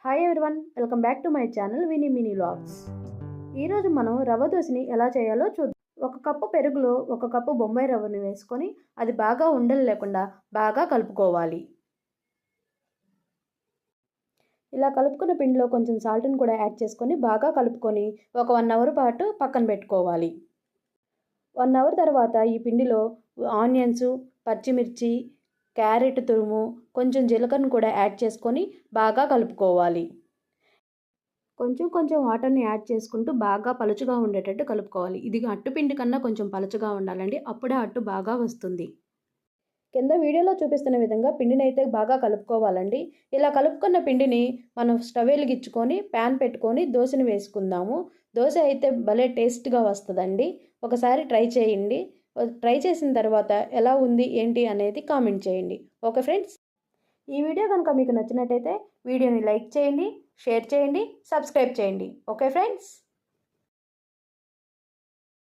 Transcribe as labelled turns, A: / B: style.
A: Hi everyone, welcome back to my channel Vini Mini vlogs. ఈరోజు మనం రవ్వ దోశని ఎలా చేయాలో చూద్దాం. ఒక కప్పు పెరుగులో ఒక కప్పు బొంబాయి రవ్వని వేసుకొని అది బాగా ఉండలు లేకుండా బాగా కలుపుకోవాలి. ఇలా కలుపుకున్న పిండిలో కొంచెం సాల్ట్ని కూడా యాడ్ చేసుకొని బాగా కలుపుకొని ఒక 1 అవర్ పాటు పక్కన పెట్టుకోవాలి. 1 అవర్ తర్వాత ఈ పిండిలో ఆనియన్స్, పచ్చిమిర్చి, క్యారెట్ తురుము, కొంచెం జీలకర్రను కూడా యాడ్ చేసుకొని బాగా కలుపుకోవాలి. కొంచెం వాటర్ని యాడ్ చేసుకుంటూ బాగా పలుచగా ఉండేటట్టు కలుపుకోవాలి. ఇది అట్టుపిండి కన్నా కొంచెం పలుచగా ఉండాలండి, అప్పుడే అట్టు బాగా వస్తుంది. కింద వీడియోలో చూపిస్తున్న విధంగా పిండిని అయితే బాగా కలుపుకోవాలండి. ఇలా కలుపుకున్న పిండిని మనం స్టవ్ వెలిగించుకొని ప్యాన్ పెట్టుకొని దోశని వేసుకుందాము. దోశ అయితే భలే టేస్ట్గా వస్తుందండి. ఒకసారి ట్రై చేయండి. ట్రై చేసిన తర్వాత ఎలా ఉంది ఏంటి అనేది కామెంట్ చేయండి. ఓకే ఫ్రెండ్స్, ఈ వీడియో కనుక మీకు నచ్చినట్టయితే వీడియోని లైక్ చేయండి, షేర్ చేయండి, సబ్స్క్రైబ్ చేయండి. Okay friends.